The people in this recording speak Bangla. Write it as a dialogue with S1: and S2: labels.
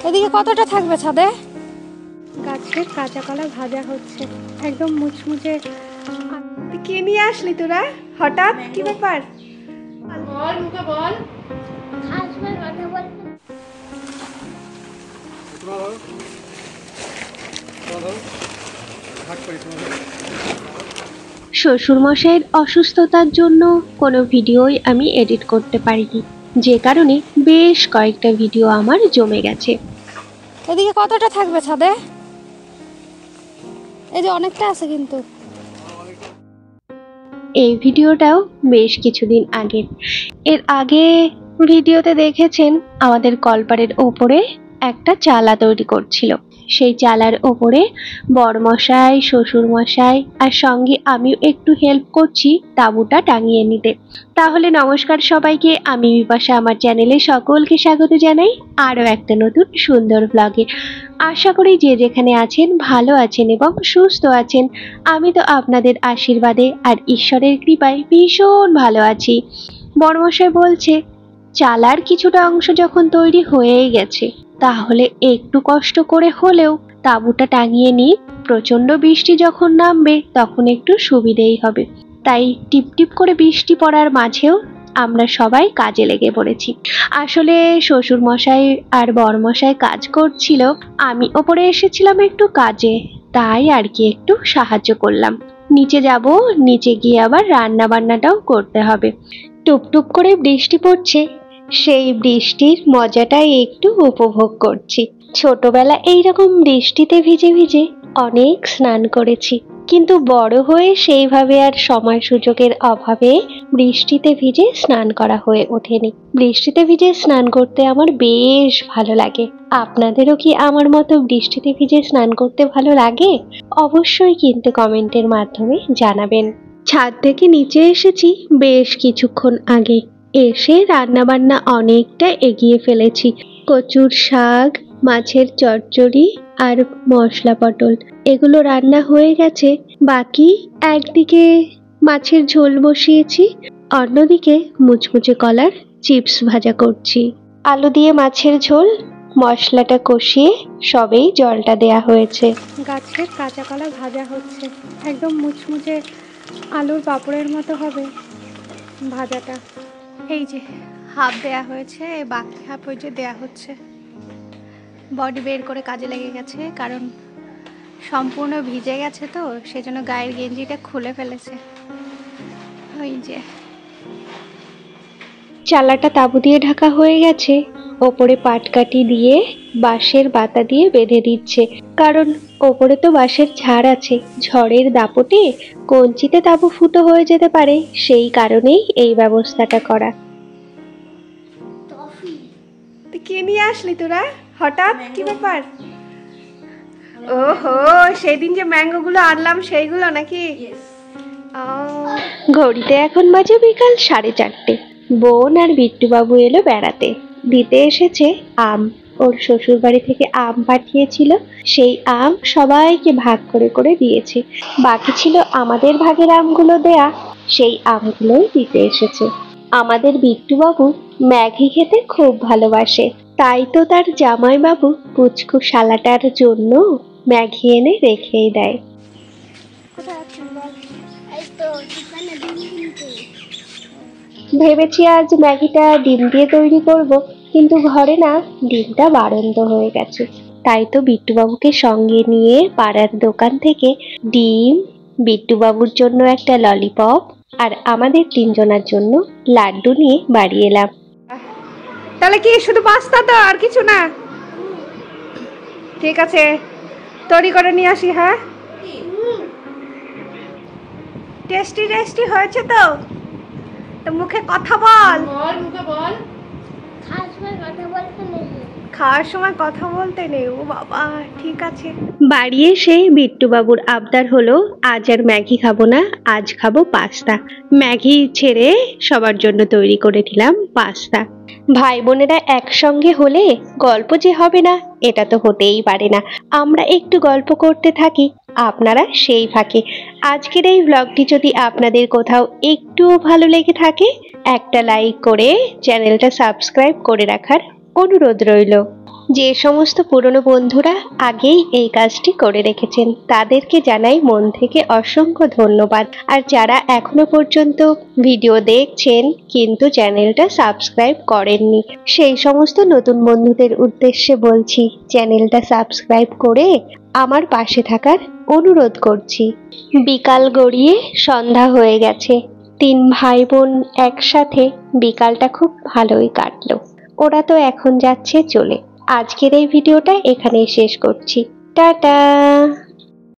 S1: এদিকে কতটা থাকবে ছাদে? গাছের কাঁচা কলা ভাজা হচ্ছে, একদম মুচমুচে। কে নিয়ে আসলি তোরা হঠাৎ? কি ব্যাপার? বল মুখে বল।
S2: শ্বশুরমশাইয়ের অসুস্থতার জন্য কোনো ভিডিওই আমি এডিট করতে পারিনি, যে কারণে বেশ কয়েকটা ভিডিও আমার জমে গেছে।
S1: এদিকে কতটা থাকবে ছাদে? এই যে অনেকটা আছে কিন্তু।
S2: এই ভিডিওটাও বেশ কিছুদিন আগের। এর আগে ভিডিওতে দেখেছেন আমাদের কলপারের ওপরে একটা চালা তৈরি করছিল। সেই চালার ওপরে বড়মশাই, শ্বশুরমশাই আর সঙ্গে আমিও একটু হেল্প করছি তাঁবুটা টাঙিয়ে নিতে। তাহলে নমস্কার সবাইকে, আমি বিপাশা, আমার চ্যানেলে সকলকে স্বাগত জানাই আরও একটা নতুন সুন্দর ব্লগে। আশা করি যে যেখানে আছেন ভালো আছেন এবং সুস্থ আছেন। আমি তো আপনাদের আশীর্বাদে আর ঈশ্বরের কৃপায় ভীষণ ভালো আছি। বড়মশাই বলছে, চালার কিছুটা অংশ যখন তৈরি হয়েই গেছে, তাহলে একটু কষ্ট করে হলেও তাঁবুটা টাঙিয়ে নিই। প্রচন্ড বৃষ্টি যখন নামবে তখন একটু সুবিধেই হবে। তাই টিপটিপ করে বৃষ্টি পড়ার মাঝেও আমরা সবাই কাজে লেগে পড়েছি। আসলে শ্বশুর মশাই আর বড়মশাই কাজ করছিল, আমি ওপরে এসেছিলাম একটু কাজে, তাই আর কি একটু সাহায্য করলাম। নিচে যাব, নিচে গিয়ে আবার রান্না বান্নাটাও করতে হবে। টুপটুপ করে বৃষ্টি পড়ছে, সেই বৃষ্টির মজাটাই একটু উপভোগ করছি। ছোটবেলা এইরকম বৃষ্টিতে ভিজে ভিজে অনেক স্নান করেছি, কিন্তু বড় হয়ে সেইভাবে আর সময় সুযোগের অভাবে বৃষ্টিতে ভিজে স্নান করা হয়ে ওঠেনি। বৃষ্টিতে ভিজে স্নান করতে আমার বেশ ভালো লাগে। আপনাদেরও কি আমার মতো বৃষ্টিতে ভিজে স্নান করতে ভালো লাগে? অবশ্যই কিন্তু কমেন্টের মাধ্যমে জানাবেন। ছাদ থেকে নিচে এসেছি বেশ কিছুক্ষণ আগে। এসে রান্নাবান্না অনেকটা এগিয়ে ফেলেছি। কচুর শাক, মাছের চচ্চড়ি আর মশলা পটল এগুলো রান্না হয়ে গেছে। বাকি একদিকে মাছের ঝোল বসিয়েছি, অন্যদিকে মুচমুচে কলার চিপস ভাজা করছি। আলু দিয়ে মাছের ঝোল, মশলাটা কষিয়ে সবেই জলটা দেয়া হয়েছে।
S1: গাছের কাঁচা কলা ভাজা হচ্ছে, একদম মুচমুচে আলুর পাপড়ের মতো হবে ভাজাটা। এই যে হাফ দেয়া হয়েছে, বাকি হাফ ওই যে দেয়া হচ্ছে। বডি বের করে কাজে লেগে গেছে, কারণ সম্পূর্ণ ভিজে গেছে তো, সেজন্য গায়ের গেঞ্জিটা খুলে ফেলেছে। ওই যে
S2: চালাটা তাঁবু দিয়ে ঢাকা হয়ে গেছে, ওপরে পাটকাঠি দিয়ে বাঁশের বাতা দিয়ে বেঁধে দিচ্ছে, কারণ ওপরে তো বাঁশের ঝাড় আছে। ঝড়ের দাপটে কঞ্চিতে তাঁবু ফুটো হয়ে যেতে পারে, সেই কারণেই এই ব্যবস্থাটা করা।
S1: কে নিয়ে আসলি তোরা হঠাৎ? কি ব্যাপার? ওহো, সেদিন যে ম্যাঙ্গো গুলো আনলাম সেইগুলো নাকি?
S2: ঘড়িতে এখন বাজে বিকাল 4:30। বোন আর বিট্টুবাবু এলো বেড়াতে, দিতে এসেছে আম। ওর শ্বশুর বাড়ি থেকে আম পাঠিয়েছিল, সেই আম সবাইকে ভাগ করে করে দিয়েছে। বাকি ছিল আমাদের ভাগের আমগুলো দেয়া, সেই আমগুলোই দিতে এসেছে। আমাদের বিট্টুবাবু ম্যাগি খেতে খুব ভালোবাসে, তাই তো তার জামাইবাবু পুচকু শালাটার জন্য ম্যাগি এনে রেখেই দেয়। ভেবেছি আজ ম্যাগিটা ডিম দিয়ে তৈরি করব, কিন্তু ঘরে না ডিমটা বাড়ন্ত হয়ে গেছে। তাই তো বিট্টুবাবুকে সঙ্গে নিয়ে পাড়ার দোকান থেকে ডিম, বিট্টুবাবুর জন্য একটা ললিপপ আর আমাদের 3 জনের জন্য লাড্ডু নিয়ে বাড়ি এলাম।
S1: তাহলে কি শুধু পাস্তা তো, আর কিছু না? ঠিক আছে, তৈরি করে নিয়ে আসি। হ্যাঁ, টেস্টি টেস্টি হয়েছে তো? তো মুখে কথা বল। মুখে বল। খাওয়ার সময় কথা বলতে নেই। ও বাবা, ঠিক আছে।
S2: বাড়ি এসে বিট্টুবাবুর আবদার হলো, আজ আর ম্যাগি খাবো না, আজ খাবো পাস্তা। ম্যাগি ছেড়ে সবার জন্য তৈরি করে দিলাম পাস্তা। ভাই বোনেরা একসঙ্গে হলে গল্প যে হবে না, এটা তো হতেই পারে না। আমরা একটু গল্প করতে থাকি, আপনারা সেই ফাঁকে। আজকের এই ব্লগটি যদি আপনাদের কোথাও একটুও ভালো লেগে থাকে, একটা লাইক করে চ্যানেলটা সাবস্ক্রাইব করে রাখার অনুরোধ রইল। যে সমস্ত পুরনো বন্ধুরা আগেই এই কাজটি করে রেখেছেন তাদেরকে জানাই মন থেকে অসংখ্য ধন্যবাদ। আর যারা এখনো পর্যন্ত ভিডিও দেখছেন কিন্তু চ্যানেলটা সাবস্ক্রাইব করেননি, সেই সমস্ত নতুন বন্ধুদের উদ্দেশ্যে বলছি চ্যানেলটা সাবস্ক্রাইব করে আমার পাশে থাকার অনুরোধ করছি। বিকাল গড়িয়ে সন্ধ্যা হয়ে গেছে। 3 ভাই বোন একসাথে বিকালটা খুব ভালোই কাটলো। ওরা তো এখন যাচ্ছে চলে। আজকের এই ভিডিওটা এখানেই শেষ করছি। টাটা।